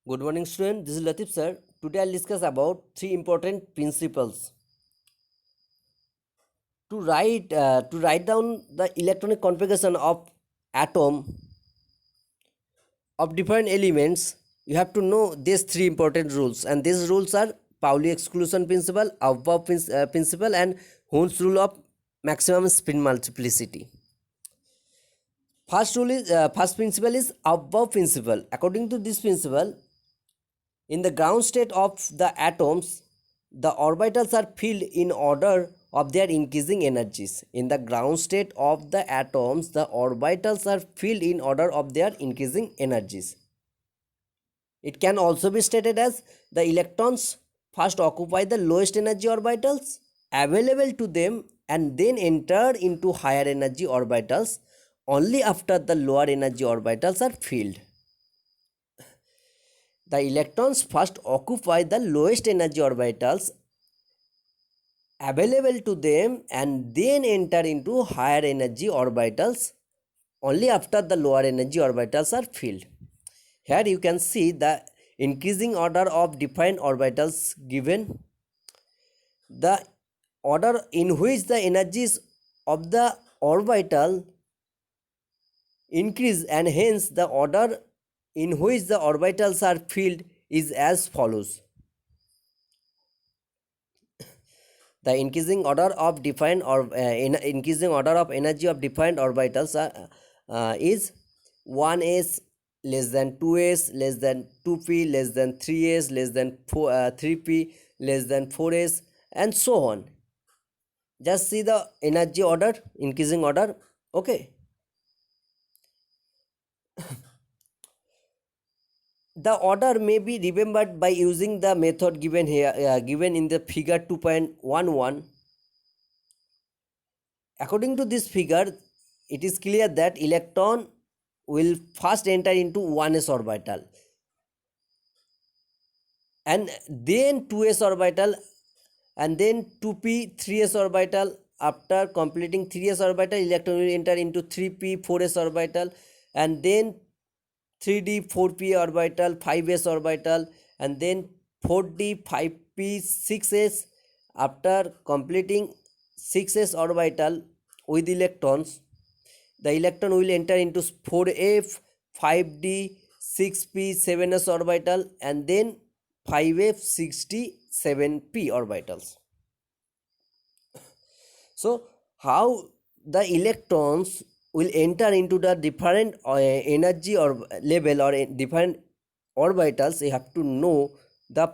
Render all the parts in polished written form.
Good morning, student. This is Latif sir. Today I'll discuss about three important principles to write down the electronic configuration of atom of different elements. You have to know these three important rules, and these rules are Pauli exclusion principle, principle, and Hund's rule of maximum spin multiplicity. First principle is above principle. According to this principle, in the ground state of the atoms, the orbitals are filled in order of their increasing energies. In the ground state of the atoms, the orbitals are filled in order of their increasing energies. It can also be stated as the electrons first occupy the lowest energy orbitals available to them and then enter into higher energy orbitals only after the lower energy orbitals are filled. The electrons first occupy the lowest energy orbitals available to them and then enter into higher energy orbitals only after the lower energy orbitals are filled. Here you can see the increasing order of defined orbitals given. The order in which the energies of the orbital increase and hence the order in which the orbitals are filled is as follows. The increasing order of defined or increasing order of energy of defined orbitals is 1s less than 2s less than 2p less than 3s less than 3p less than 4s and so on. Just see the energy order, increasing order. Okay. The order may be remembered by using the method given here, given in the figure 2.11. According to this figure, it is clear that electron will first enter into 1s orbital and then 2s orbital and then 2p 3s orbital. After completing 3s orbital, electron will enter into 3p 4s orbital and then 3d 4p orbital 5s orbital and then 4d 5p 6s. After completing 6s orbital with electrons, the electron will enter into 4f 5d 6p 7s orbital and then 5f 6d 7p orbitals. So how the electrons will enter into the different energy or level or different orbitals, you have to know the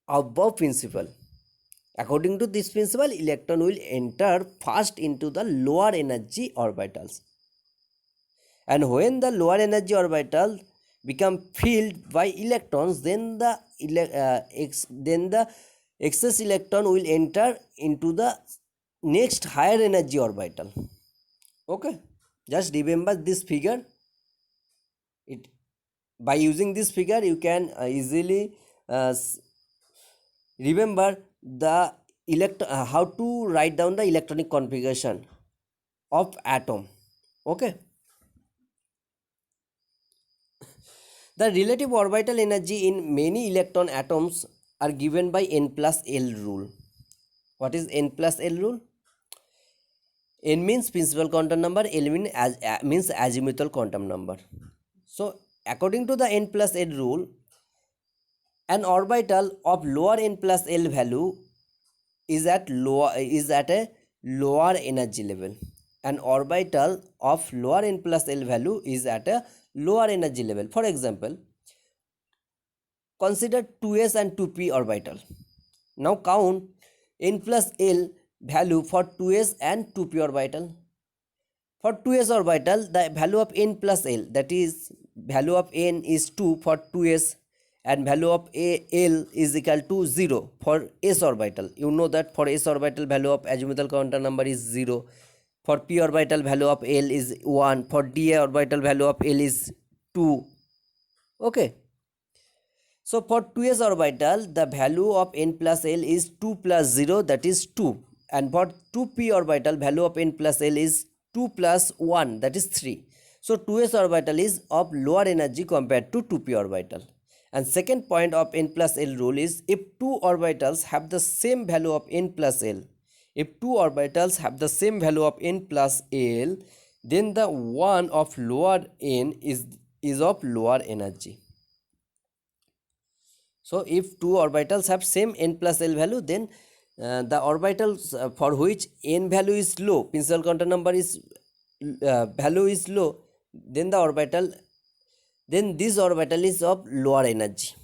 above principle. According to this principle, electron will enter first into the lower energy orbitals, and when the lower energy orbital become filled by electrons, then the excess electron will enter into the next higher energy orbital. Okay, just remember this figure. It by using this figure you can easily remember the how to write down the electronic configuration of atom. Okay, the relative orbital energy in many electron atoms are given by n plus l rule. What is n plus l rule? N means principal quantum number, L means azimuthal quantum number. So according to the n plus l rule, an orbital of lower n plus l value is at a lower energy level. An orbital of lower n plus l value is at a lower energy level. For example, consider 2s and 2p orbital. Now count n plus l value for 2s and 2p orbital. For 2s orbital, the value of n plus l, that is value of n is 2 for 2s and value of l is equal to 0 for s orbital. You know that for s orbital value of azimuthal quantum number is 0. For p orbital value of l is 1. For d orbital value of l is 2. Okay. So for 2s orbital, the value of n plus l is 2 plus 0, that is 2. And for 2p orbital, value of n plus l is 2 plus 1, that is 3. So 2s orbital is of lower energy compared to 2p orbital. And second point of n plus L rule is if two orbitals have the same value of n plus L, if two orbitals have the same value of n plus L, then the one of lower n is of lower energy. So if two orbitals have same n plus L value, then the orbitals for which n value is low, principal quantum number is value is low, then this orbital is of lower energy.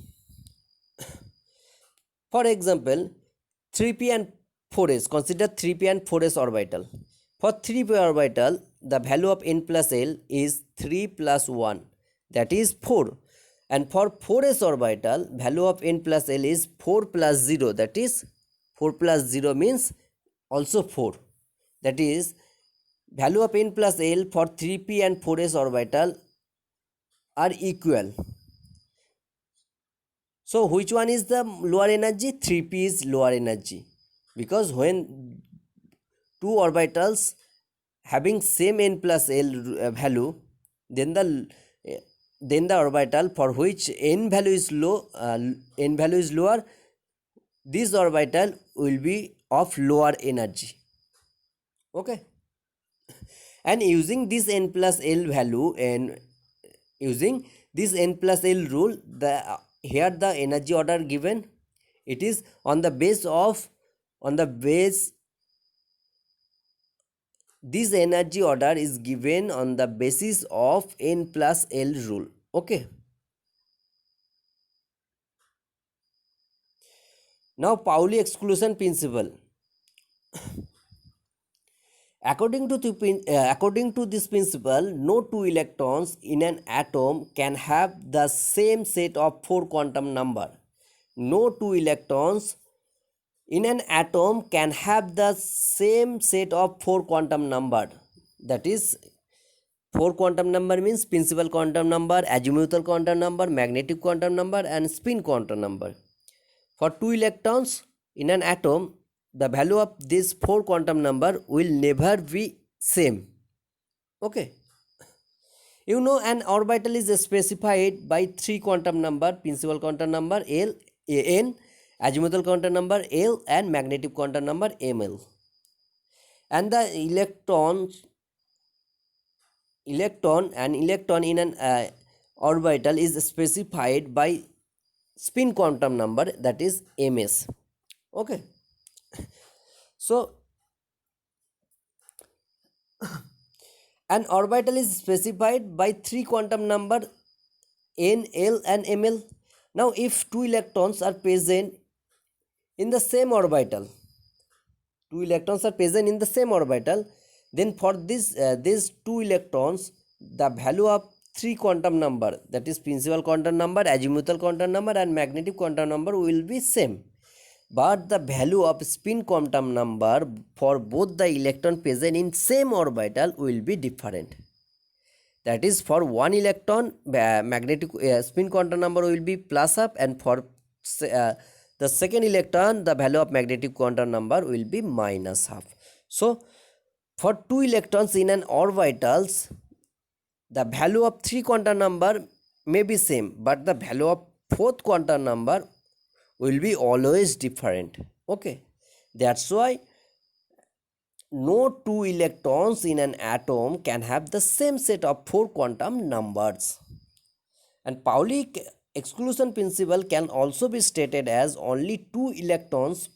For example, 3p and 4s, consider 3p and 4s orbital. For 3p orbital, the value of n plus L is 3 plus 1, that is 4. And for 4s orbital, value of n plus L is 4 plus 0, that is 4 plus 0 means also 4. That is, value of n plus L for 3p and 4s orbital are equal. So which one is the lower energy? 3p is lower energy, because when two orbitals having same n plus L value, then the orbital for which n value is lower, this orbital will be of lower energy. Okay, and using this n plus L value and using this n plus L rule, here the energy order given, it is on the base this energy order is given on the basis of n plus L rule. Okay, now Pauli exclusion principle. According to this principle, no two electrons in an atom can have the same set of 4 quantum number. No two electrons in an atom can have the same set of 4 quantum number. That is, 4 quantum number means principal quantum number, azimuthal quantum number, magnetic quantum number, and spin quantum number. For 2 electrons in an atom, the value of this 4 quantum number will never be same. Okay, you know, an orbital is specified by 3 quantum number: principal quantum number L, n, azimuthal quantum number L, and magnetic quantum number ml. And the electron in an orbital is specified by spin quantum number, that is ms. Okay, so an orbital is specified by 3 quantum number n, l, and ml. Now if two electrons are present in the same orbital, then for these two electrons, the value of 3 quantum number, that is principal quantum number, azimuthal quantum number, and magnetic quantum number, will be same. But the value of spin quantum number for both the electron present in same orbital will be different. That is, for one electron, magnetic spin quantum number will be plus up, and for the second electron, the value of magnetic quantum number will be minus half. So for two electrons in an orbitals, the value of 3 quantum number may be same, but the value of 4th quantum number will be always different. Okay, that's why no two electrons in an atom can have the same set of 4 quantum numbers. And Pauli exclusion principle can also be stated as only two electrons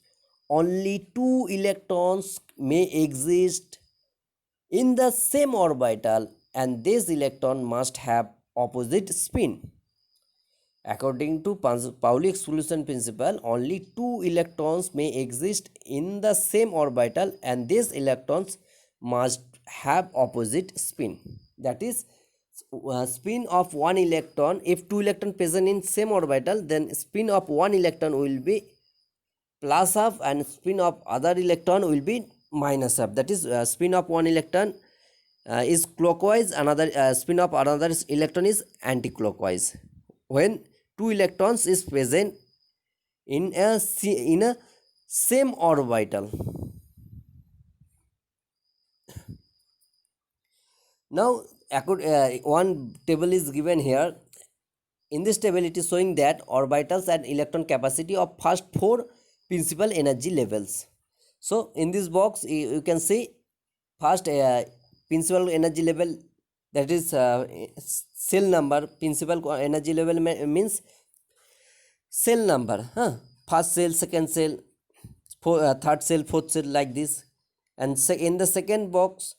may exist in the same orbital, and this electron must have opposite spin. According to Pauli exclusion principle, only two electrons may exist in the same orbital, and these electrons must have opposite spin. That is, spin of one electron, if two electrons present in same orbital, then spin of one electron will be plus half and spin of other electron will be minus half. That is, spin of one electron is clockwise, another spin of another electron is anti-clockwise. When two electrons is present in a same orbital. Now one table is given here. In this table, it is showing that orbitals and electron capacity of first 4 principal energy levels. So in this box, you can see first principal energy level, that is cell number. Principal energy level means cell number, first cell, second cell, third cell, fourth cell, like this. And in the second box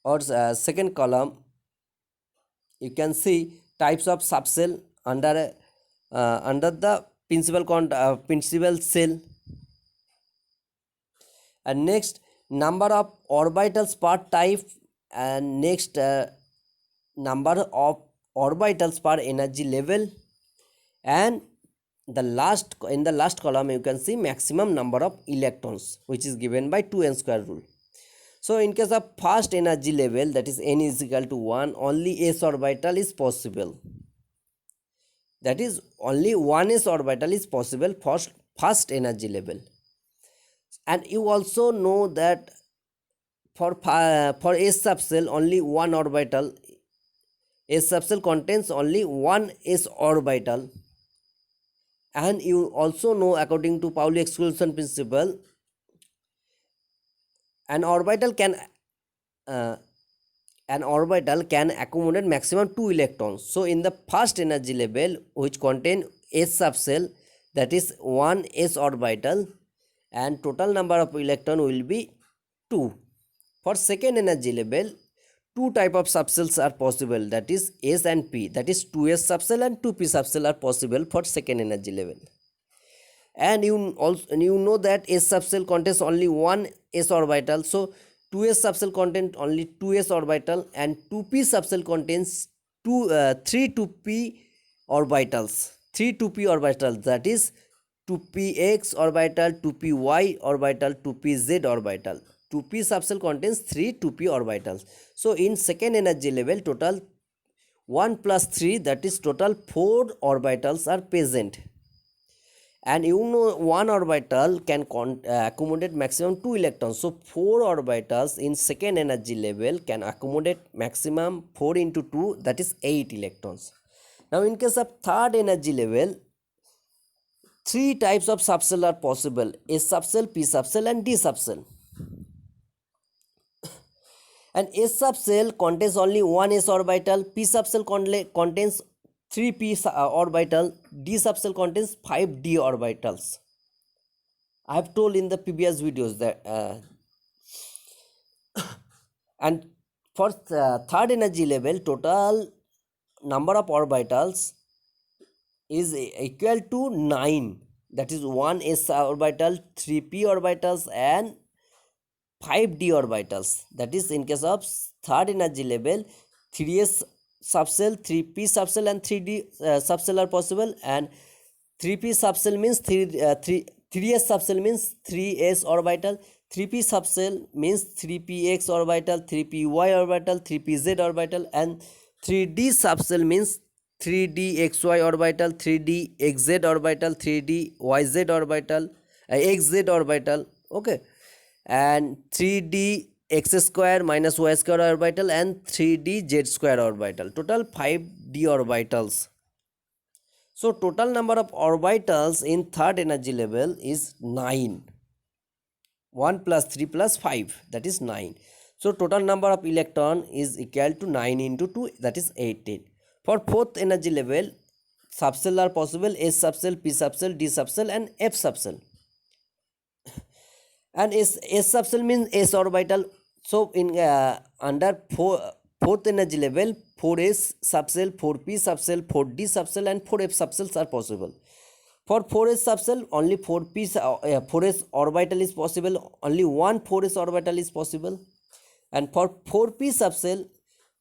or second column, you can see types of subcell under the principal cell. And next, number of orbitals per type, and next number of orbitals per energy level, and in the last column you can see maximum number of electrons, which is given by 2n square rule. So in case of first energy level, that is n is equal to 1, only s orbital is possible. That is, only one s orbital is possible for first energy level. And you also know that for s subcell, only one orbital, s subcell contains only one s orbital. And you also know, according to Pauli exclusion principle, an orbital can accommodate maximum 2 electrons. So in the first energy level, which contain s subcell, that is one s orbital, and total number of electron will be 2. For second energy level, two type of subcells are possible, that is s and p, that is 2s subcell and 2p subcell are possible for second energy level. And you know that s subcell contains only one s orbital, so 2s subcell contains only 2s orbital, and 2p subcell contains 3 2p orbitals, that is 2px orbital, 2py orbital, 2pz orbital. 2p subcell contains 3 2p orbitals. So in second energy level, total 1 plus 3, that is total 4 orbitals are present. And you know one orbital can accommodate maximum 2 electrons. So 4 orbitals in second energy level can accommodate maximum 4 into 2, that is 8 electrons. Now in case of third energy level, 3 types of subcell are possible: S subcell, P subcell and D subcell. And S subcell contains only one s orbital, P subcell contains 3 p orbital, D subcell contains 5 d orbitals. I have told in the previous videos that and for third energy level, total number of orbitals is equal to 9, that is 1 s orbital, 3 p orbitals and 5 d orbitals. That is, in case of third energy level, 3s subcell, 3p subcell and 3d subcell are possible. And 3p subcell means 3s subcell means 3s orbital, 3p subcell means 3px orbital, 3py orbital, 3pz orbital, and 3d subcell means 3dxy orbital, 3dxz orbital, 3dyz orbital, xz orbital, okay, and 3d x square minus y square orbital and 3d z square orbital. Total 5d orbitals. So total number of orbitals in third energy level is 9. 1 plus 3 plus 5, that is 9. So total number of electron is equal to 9 into 2, that is 18. For fourth energy level, subcell are possible: S subcell, P subcell, D subcell and F subcell. And S subcell means s orbital. So in under fourth energy level, 4s subcell, 4p subcell, 4d subcell and 4f subcells are possible. For 4s subcell, only 4s orbital is possible, only one 4s orbital is possible. And for 4p subcell,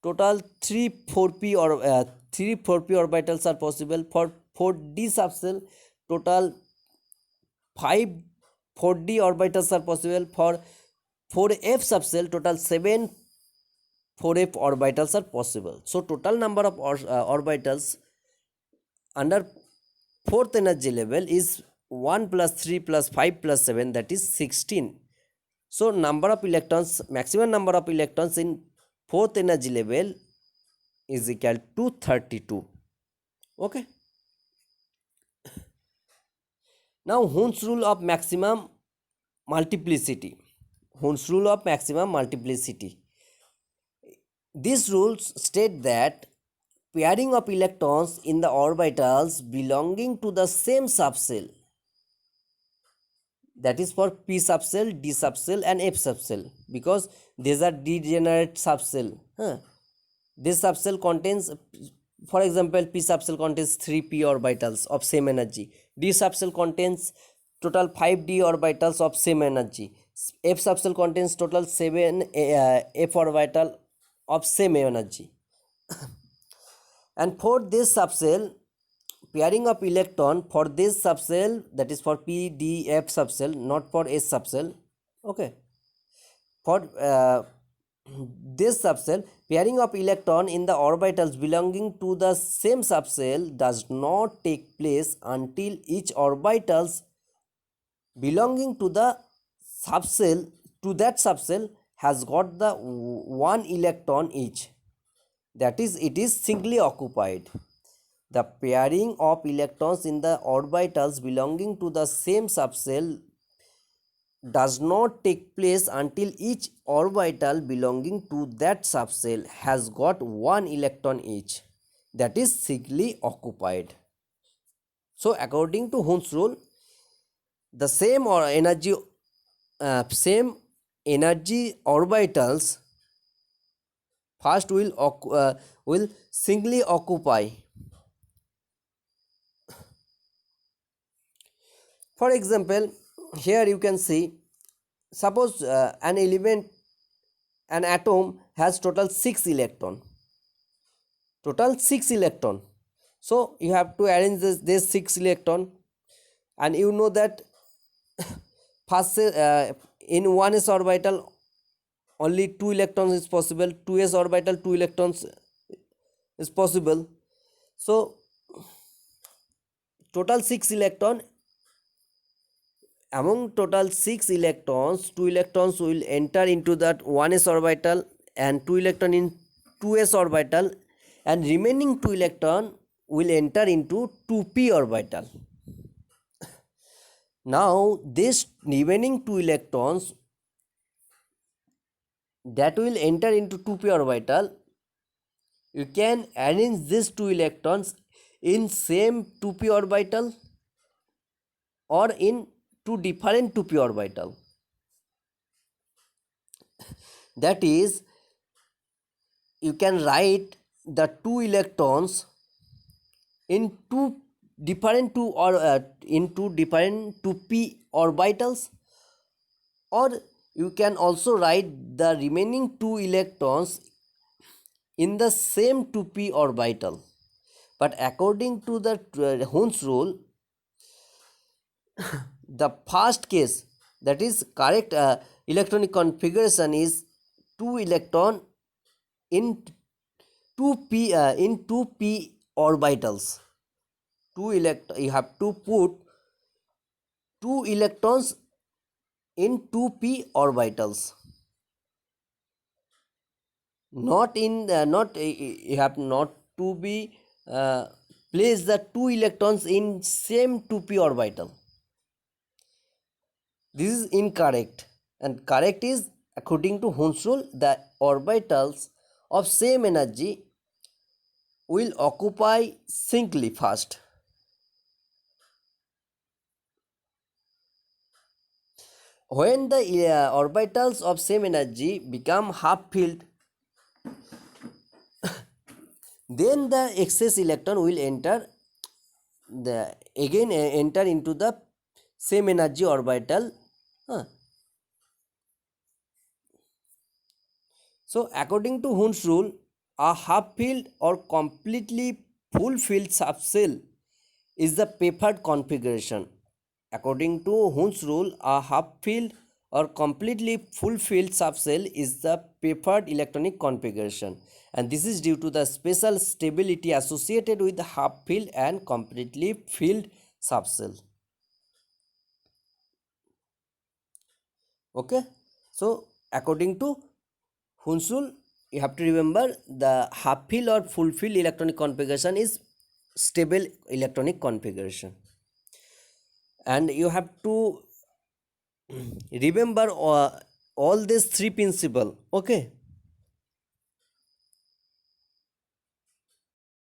total 3 4p orbitals are possible. For 4d subcell, total 5 4d orbitals are possible. For 4f subcell, total 7 4f orbitals are possible. So total number of orbitals under fourth energy level is 1 plus 3 plus 5 plus 7, that is 16. So number of electrons, maximum number of electrons in fourth energy level is equal to 32. Okay. Now Hund's rule of maximum multiplicity. Hund's rule of maximum multiplicity. These rules state that pairing of electrons in the orbitals belonging to the same subcell, that is for p subcell, d subcell and f subcell, because these are degenerate subcell. This subcell contains, for example, p subcell contains 3p orbitals of same energy, d subcell contains total 5d orbitals of same energy, f subcell contains total 7 f orbital of same energy. And for this subcell, pairing of electron for this subcell, that is for p d f subcell, not for s subcell. Okay, for this subcell, pairing of electron in the orbitals belonging to the same subcell does not take place until each orbitals belonging to the subcell, to that subcell, has got the one electron each, that is, it is singly occupied. The pairing of electrons in the orbitals belonging to the same subcell does not take place until each orbital belonging to that subcell has got one electron each, that is singly occupied. So according to Hund's rule, the same or same energy orbitals first will singly occupy. For example, here you can see, suppose an element, an atom has total 6 electron, so you have to arrange this 6 electron, and you know that first in 1s orbital only 2 electrons is possible, 2s orbital 2 electrons is possible, so total 6 electron. Among total 6 electrons, 2 electrons will enter into that 1s orbital and 2 electron in 2s orbital, and remaining 2 electron will enter into 2p orbital. Now this remaining 2 electrons that will enter into 2p orbital, you can arrange these 2 electrons in same 2p orbital or in two different 2p orbital. That is, you can write the 2 electrons in two different 2p orbitals, or you can also write the remaining 2 electrons in the same 2p orbital. But according to the Hund's rule, the first case, that is correct electronic configuration, is 2 electron in 2p orbitals. You have to put 2 electrons in 2p orbitals, not in you have not to be place the 2 electrons in same 2p orbital. This is incorrect, and correct is, according to Hund's rule, the orbitals of same energy will occupy singly first. When the orbitals of same energy become half filled, then the excess electron will enter into the same energy orbital. So according to Hund's rule, a half filled or completely full filled subcell is the preferred configuration. According to Hund's rule, a half filled or completely fulfilled subcell is the preferred electronic configuration, and this is due to the special stability associated with the half filled and completely filled subcell. Okay, so according to Hund's rule, you have to remember the half filled or fulfilled electronic configuration is stable electronic configuration. And you have to remember all these three principle. Okay,